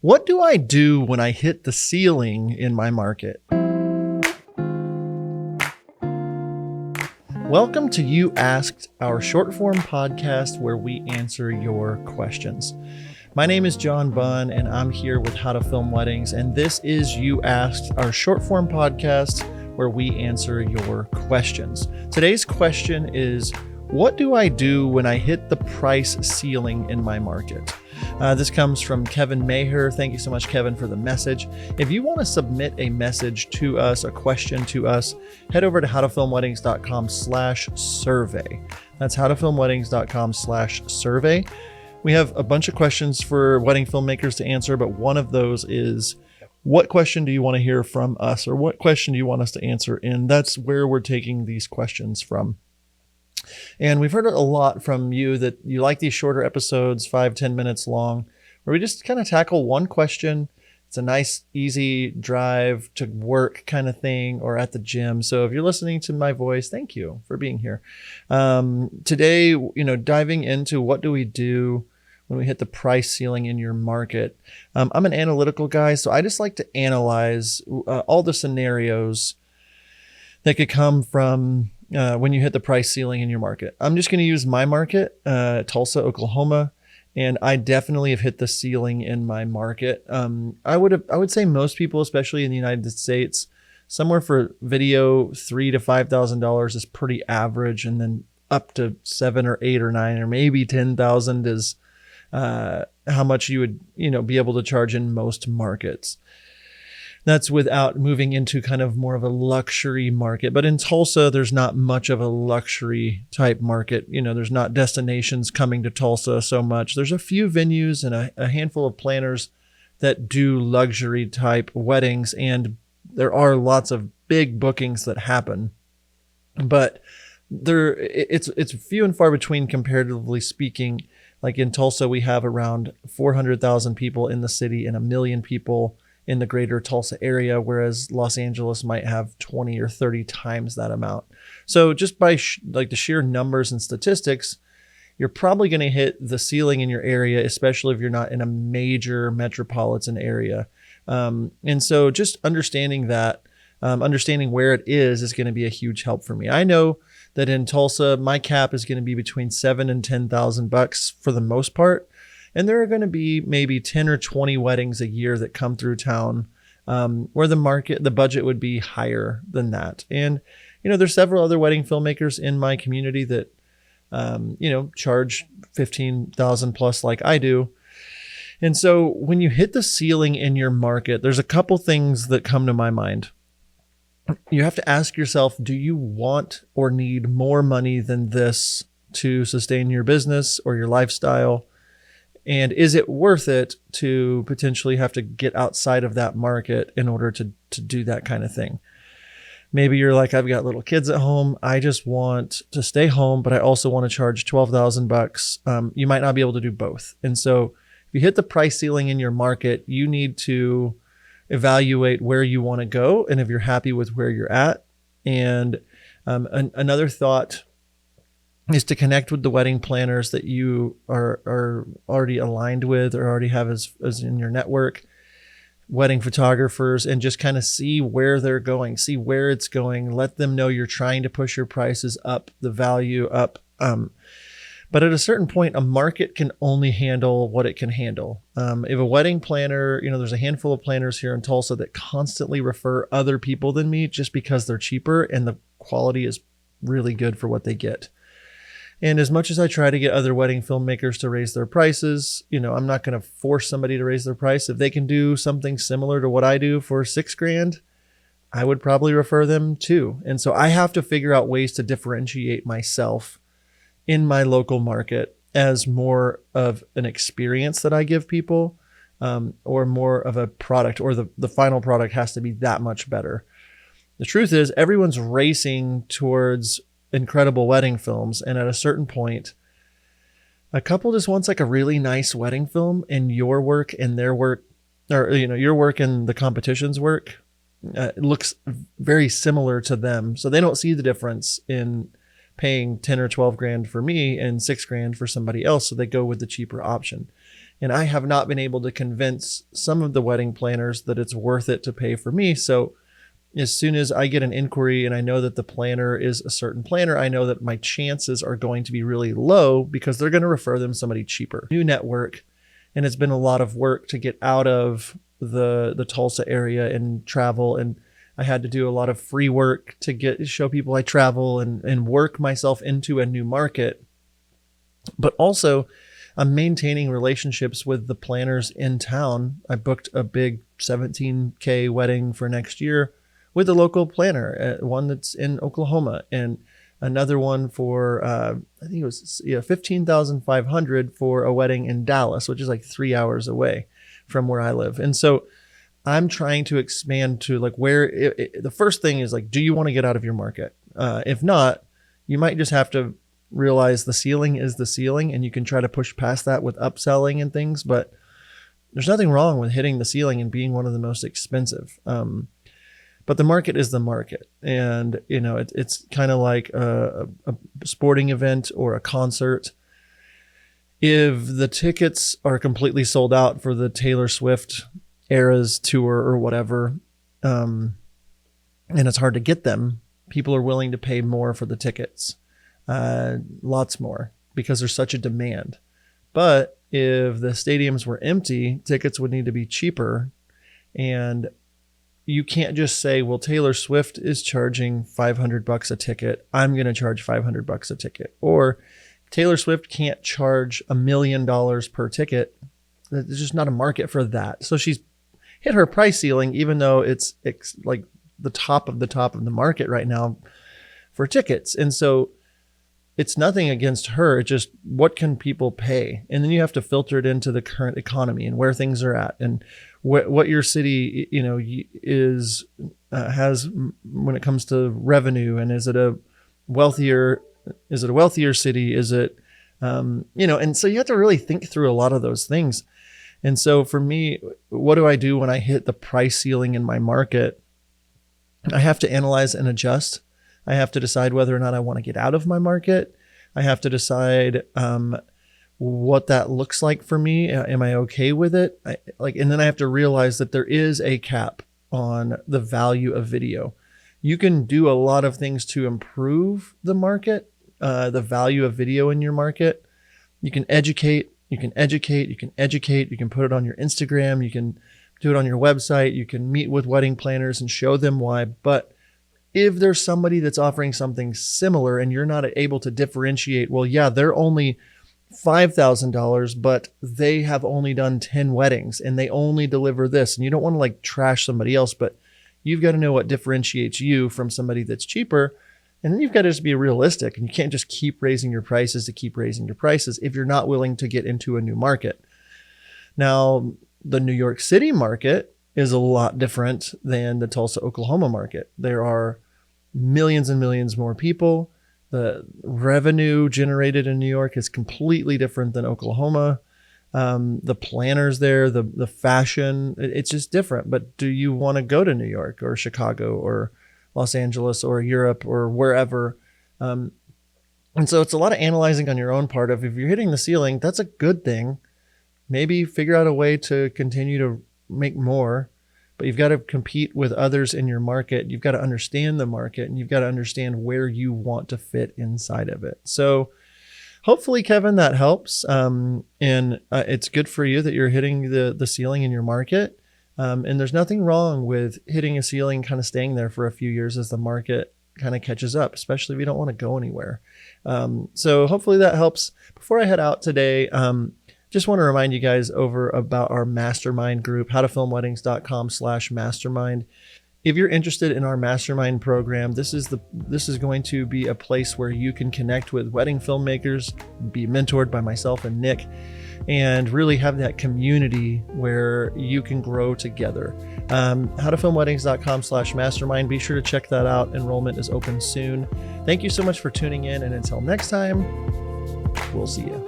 What do I do when I hit the ceiling in my market? Welcome to You Asked, our short form podcast where we answer your questions. My name is John Bunn, and I'm here with How to Film Weddings, and this is You Asked, our short form podcast where we answer your questions. Today's question is, what do I do when I hit the price ceiling in my market? This comes from Kevin Maher. Thank you so much, Kevin, for the message. If you want to submit a message to us, a question to us, head over to howtofilmweddings.com/survey. That's howtofilmweddings.com/survey. We have a bunch of questions for wedding filmmakers to answer, but one of those is, what question do you want to hear from us, or what question do you want us to answer? And that's where we're taking these questions from. And we've heard a lot from you that you like these shorter episodes, 5-10 minutes long, where we just kind of tackle one question. It's a nice, easy drive to work kind of thing, or at the gym. So if you're listening to my voice, thank you for being here. Today, diving into what do we do when we hit the price ceiling in your market. I'm an analytical guy, so I just like to analyze all the scenarios that could come from when you hit the price ceiling in your market. I'm just going to use my market, Tulsa, Oklahoma, and I definitely have hit the ceiling in my market. I would say most people, especially in the United States, somewhere for video $3,000 to $5,000 is pretty average, and then up to $7,000 or $8,000 or $9,000 or maybe $10,000 is how much you would be able to charge in most markets. That's without moving into kind of more of a luxury market. But in Tulsa, there's not much of a luxury type market. There's not destinations coming to Tulsa so much. There's a few venues and a handful of planners that do luxury type weddings, and there are lots of big bookings that happen. But it's few and far between, comparatively speaking. Like in Tulsa, we have around 400,000 people in the city and 1 million people in the greater Tulsa area, whereas Los Angeles might have 20 or 30 times that amount. So just by the sheer numbers and statistics, you're probably going to hit the ceiling in your area, especially if you're not in a major metropolitan area. And so just understanding that, understanding where it is going to be a huge help for me. I know that in Tulsa, my cap is going to be between $7,000 and $10,000 for the most part. And there are going to be maybe 10 or 20 weddings a year that come through town where the budget would be higher than that. And, there's several other wedding filmmakers in my community that, charge $15,000 plus like I do. And so when you hit the ceiling in your market, there's a couple things that come to my mind. You have to ask yourself, do you want or need more money than this to sustain your business or your lifestyle? And is it worth it to potentially have to get outside of that market in order to do that kind of thing? Maybe you're like, I've got little kids at home. I just want to stay home, but I also want to charge $12,000. You might not be able to do both. And so if you hit the price ceiling in your market, you need to evaluate where you want to go and if you're happy with where you're at. And another thought is to connect with the wedding planners that you are already aligned with or already have as in your network, wedding photographers, and just kind of see where they're going, see where it's going. Let them know you're trying to push your prices up, the value up. But at a certain point, a market can only handle what it can handle. If a wedding planner, there's a handful of planners here in Tulsa that constantly refer other people than me just because they're cheaper and the quality is really good for what they get. And as much as I try to get other wedding filmmakers to raise their prices, I'm not going to force somebody to raise their price. If they can do something similar to what I do for $6,000, I would probably refer them too. And so I have to figure out ways to differentiate myself in my local market as more of an experience that I give people, or more of a product, or the final product has to be that much better. The truth is, everyone's racing towards incredible wedding films. And at a certain point, a couple just wants like a really nice wedding film, and your work and their work, or, your work and the competition's work looks very similar to them. So they don't see the difference in paying 10 or 12 grand for me and $6,000 for somebody else. So they go with the cheaper option. And I have not been able to convince some of the wedding planners that it's worth it to pay for me. So as soon as I get an inquiry and I know that the planner is a certain planner, I know that my chances are going to be really low because they're going to refer them somebody cheaper. New network. And it's been a lot of work to get out of the Tulsa area and travel. And I had to do a lot of free work to show people I travel and work myself into a new market. But also I'm maintaining relationships with the planners in town. I booked a big $17K wedding for next year with a local planner, one that's in Oklahoma, and another one for, I think it was $15,500 for a wedding in Dallas, which is like 3 hours away from where I live. And so I'm trying to expand to like the first thing is like, do you want to get out of your market? If not, you might just have to realize the ceiling is the ceiling, and you can try to push past that with upselling and things, but there's nothing wrong with hitting the ceiling and being one of the most expensive. But the market is the market. And, it's kind of like a sporting event or a concert. If the tickets are completely sold out for the Taylor Swift Eras tour or whatever, and it's hard to get them, people are willing to pay more for the tickets. Lots more, because there's such a demand. But if the stadiums were empty, tickets would need to be cheaper. And you can't just say, well, Taylor Swift is charging $500 a ticket, I'm going to charge $500 a ticket. Or Taylor Swift can't charge $1 million per ticket. There's just not a market for that. So she's hit her price ceiling, even though it's like the top of the market right now for tickets. And so it's nothing against her. It's just, what can people pay? And then you have to filter it into the current economy and where things are at, and what your city, has when it comes to revenue. And is it a wealthier city? Is it, and so you have to really think through a lot of those things. And so for me, what do I do when I hit the price ceiling in my market? I have to analyze and adjust. I have to decide whether or not I want to get out of my market. I have to decide what that looks like for me. Am I okay with it? And then I have to realize that there is a cap on the value of video. You can do a lot of things to improve the market, the value of video in your market. You can educate, you can put it on your Instagram, you can do it on your website, you can meet with wedding planners and show them why. But if there's somebody that's offering something similar and you're not able to differentiate, well, yeah, they're only $5,000, but they have only done 10 weddings and they only deliver this. And you don't want to like trash somebody else, but you've got to know what differentiates you from somebody that's cheaper. And then you've got to just be realistic, and you can't just keep raising your prices to keep raising your prices if you're not willing to get into a new market. Now, the New York City market is a lot different than the Tulsa, Oklahoma market. There are millions and millions more people. The revenue generated in New York is completely different than Oklahoma. The planners there, the fashion, it's just different. But do you want to go to New York or Chicago or Los Angeles or Europe or wherever? And so it's a lot of analyzing on your own part of, if you're hitting the ceiling, that's a good thing. Maybe figure out a way to continue to make more. But you've got to compete with others in your market. You've got to understand the market, and you've got to understand where you want to fit inside of it. So hopefully, Kevin, that helps. And it's good for you that you're hitting the ceiling in your market. And there's nothing wrong with hitting a ceiling, kind of staying there for a few years as the market kind of catches up, especially if you don't want to go anywhere. So hopefully that helps. Before I head out today, just want to remind you guys over about our mastermind group, howtofilmweddings.com/mastermind. If you're interested in our mastermind program, this is going to be a place where you can connect with wedding filmmakers, be mentored by myself and Nick, and really have that community where you can grow together. Howtofilmweddings.com/mastermind. Be sure to check that out. Enrollment is open soon. Thank you so much for tuning in, and until next time, we'll see you.